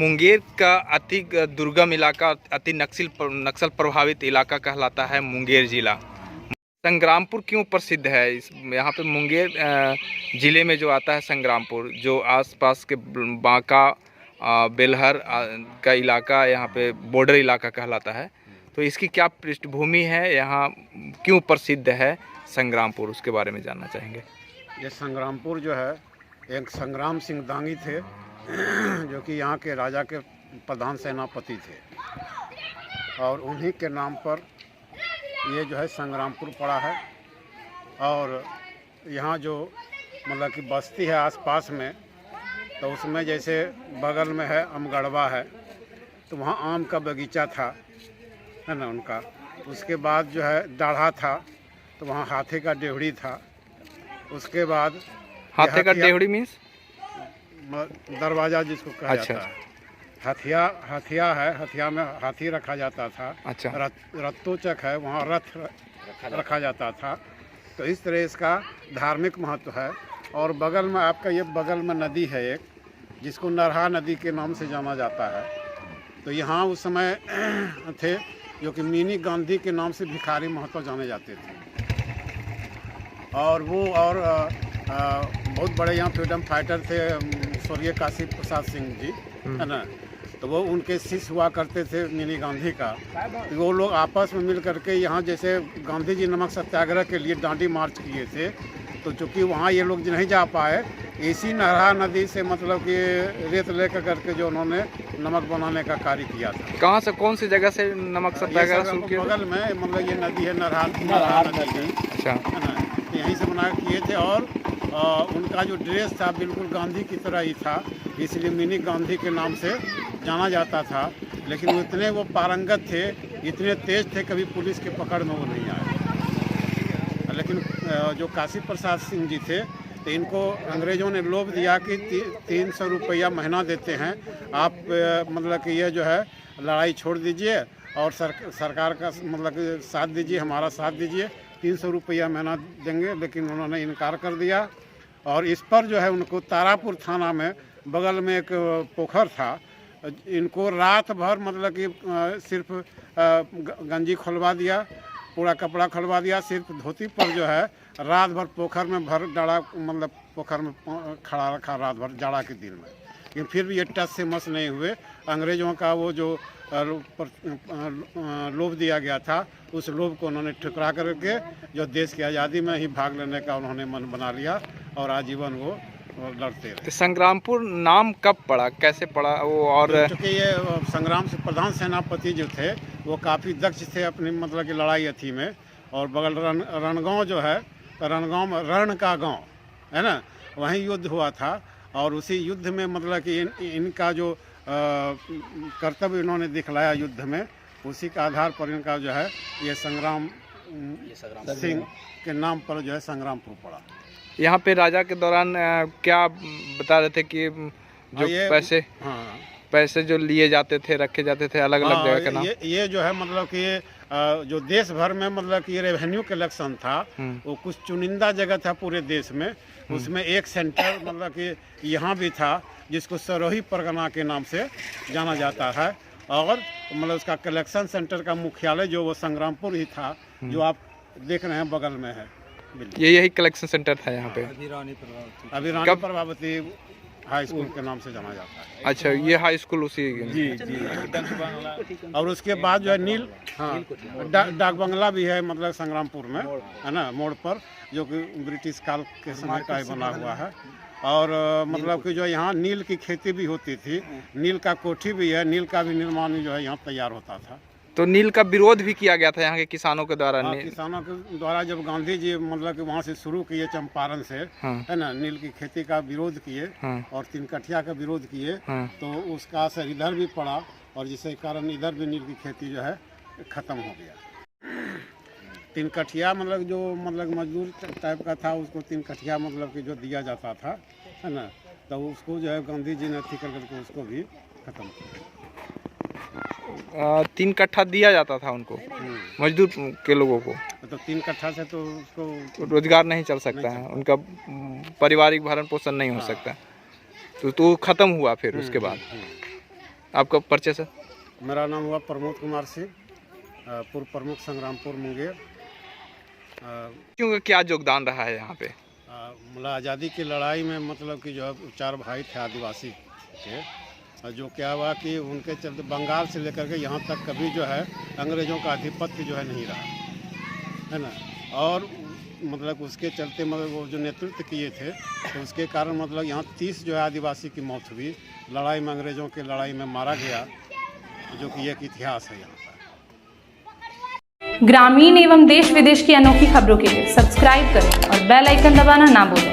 मुंगेर का अति दुर्गम इलाका, अति नक्सल प्रभावित इलाका कहलाता है मुंगेर जिला। संग्रामपुर क्यों प्रसिद्ध है? यहाँ पे मुंगेर ज़िले में जो आता है संग्रामपुर, जो आसपास के बांका बेलहर का इलाका यहाँ पे बॉर्डर इलाका कहलाता है। तो इसकी क्या पृष्ठभूमि है, यहाँ क्यों प्रसिद्ध है संग्रामपुर, उसके बारे में जानना चाहेंगे। ये संग्रामपुर जो है, एक संग्राम सिंह दांगी थे जो कि यहाँ के राजा के प्रधान सेनापति थे, और उन्हीं के नाम पर ये जो है संग्रामपुर पड़ा है। और यहाँ जो मतलब कि बस्ती है आसपास में, तो उसमें जैसे बगल में है अमगढ़वा है, तो वहाँ आम का बगीचा था, है ना उनका। उसके बाद जो है दाढ़ा था, तो वहाँ हाथी का डेवढ़ी था। उसके बाद हाथी का डेवढ़ी मीन्स दरवाज़ा जिसको कहा जाता है। हथिया है, हथिया में हाथी रखा जाता था। अच्छा। रत्तोचक है, वहाँ रथ रखा जाता था। तो इस तरह इसका धार्मिक महत्व है। और बगल में आपका ये बगल में नदी है एक, जिसको नरहा नदी के नाम से जाना जाता है। तो यहाँ उस समय थे जो कि मिनी गांधी के नाम से भिखारी महतो जाने जाते थे। और वो बहुत बड़े यहाँ फ्रीडम फाइटर थे, स्वर्गीय काशी प्रसाद सिंह जी, है ना। तो वो उनके शिष्य हुआ करते थे मिनी गांधी का। तो वो लोग आपस में मिल करके यहाँ जैसे गांधी जी नमक सत्याग्रह के लिए दांडी मार्च किए थे, तो चूँकि वहाँ ये लोग नहीं जा पाए, इसी नरहा नदी से मतलब कि रेत लेकर करके जो उन्होंने नमक बनाने का कार्य किया था। कहाँ से, कौन सी जगह से नमक सत्याग्रह शुरू किया? बगल में मतलब ये नदी है नरहा नदी, अच्छा, है ना। यहीं से बना किए थे। और उनका जो ड्रेस था बिल्कुल गांधी की तरह ही था, इसलिए मिनी गांधी के नाम से जाना जाता था। लेकिन इतने वो पारंगत थे, इतने तेज थे, कभी पुलिस के पकड़ में वो नहीं आए। लेकिन जो काशी प्रसाद सिंह जी थे, तो इनको अंग्रेज़ों ने लोभ दिया कि 300 रुपया महीना देते हैं, आप मतलब कि ये जो है लड़ाई छोड़ दीजिए और सरकार का मतलब कि साथ दीजिए, हमारा साथ दीजिए, 300 रुपया महीना देंगे। लेकिन उन्होंने इनकार कर दिया। और इस पर जो है उनको तारापुर थाना में बगल में एक पोखर था, इनको रात भर मतलब कि सिर्फ गंजी खुलवा दिया, पूरा कपड़ा खुलवा दिया, सिर्फ धोती पर जो है रात भर पोखर में भर डाला, मतलब पोखर में खड़ा रखा रात भर जाड़ा के दिन में। लेकिन फिर भी ये टस से मस नहीं हुए। अंग्रेज़ों का वो जो लोभ दिया गया था, उस लोभ को उन्होंने ठुकरा करके जो देश की आज़ादी में ही भाग लेने का उन्होंने मन बना लिया, और आजीवन वो लड़ते रहे। तो संग्रामपुर नाम कब पड़ा, कैसे पड़ा वो? और क्योंकि ये संग्राम से प्रधान सेनापति जो थे, वो काफ़ी दक्ष थे अपनी मतलब की लड़ाई अथी में। और बगल रणगांव जो है, तो रणगांव में रण का गांव है ना, वहीं युद्ध हुआ था। और उसी युद्ध में मतलब कि इनका जो कर्तव्य इन्होंने दिखलाया युद्ध में, उसी के आधार पर इनका जो है ये संग्राम सिंह के नाम पर जो है संग्रामपुर पड़ा। यहाँ पे राजा के दौरान क्या बता रहे थे कि जो पैसे जो लिए जाते थे, रखे जाते थे अलग अलग जगह का नाम? ये जो है मतलब कि जो देश भर में मतलब कि रेवेन्यू कलेक्शन था, वो कुछ चुनिंदा जगह था पूरे देश में। उसमें एक सेंटर मतलब कि यहाँ भी था, जिसको सरोही परगना के नाम से जाना जाता है। और मतलब उसका कलेक्शन सेंटर का मुख्यालय जो वो संग्रामपुर ही था, जो आप देख रहे हैं बगल में है। यही कलेक्शन सेंटर था यहाँ पे। अभी रानी प्रभावती हाई स्कूल के नाम से जाना जाता है। अच्छा, ये हाई स्कूल उसी? जी जी। और उसके बाद जो है नील, हाँ, डाक बंगला भी है मतलब संग्रामपुर में, है ना, मोड़ पर, जो कि ब्रिटिश काल के समय का बना हुआ है। और मतलब कि जो यहाँ नील की खेती भी होती थी, नील का कोठी भी है, नील का भी निर्माण जो है यहाँ तैयार होता था। तो नील का विरोध भी किया गया था यहाँ के किसानों के द्वारा? किसानों के द्वारा जब गांधी जी मतलब कि वहाँ से शुरू किए चंपारण से, है ना, नील की खेती का विरोध किए, और 3 कठिया का विरोध किए, तो उसका असर इधर भी पड़ा, और जिसके कारण इधर भी नील की खेती जो है ख़त्म हो गया। 3 कठिया मतलब जो मतलब मजदूर टाइप का था, उसको 3 कठिया मतलब कि जो दिया जाता था, है ना, तो उसको जो है गांधी जी ने अथी करके उसको भी ख़त्म किया। 3 कट्ठा दिया जाता था उनको, मजदूर के लोगों को। तो 3 कट्ठा से तो उसको रोजगार नहीं चल सकता है, उनका पारिवारिक भरण पोषण नहीं हो सकता। तो खत्म हुआ फिर उसके बाद। आपका परिचय सर? मेरा नाम हुआ प्रमोद कुमार सिंह, पूर्व प्रमुख संग्रामपुर मुंगेर। क्यों, क्या योगदान रहा है यहाँ पे? मतलब आज़ादी की लड़ाई में मतलब कि जो है 4 भाई थे आदिवासी के, जो क्या हुआ कि उनके चलते बंगाल से लेकर के यहाँ तक कभी जो है अंग्रेज़ों का आधिपत्य जो है नहीं रहा, है ना। और मतलब उसके चलते मतलब वो जो नेतृत्व किए थे तो उसके कारण मतलब यहाँ 30 जो है आदिवासी की मौत हुई लड़ाई में, अंग्रेज़ों की लड़ाई में मारा गया, जो कि एक इतिहास है यहाँ का। ग्रामीण एवं देश विदेश की अनोखी खबरों के लिए सब्सक्राइब करें और बेल आइकन दबाना ना भूलें।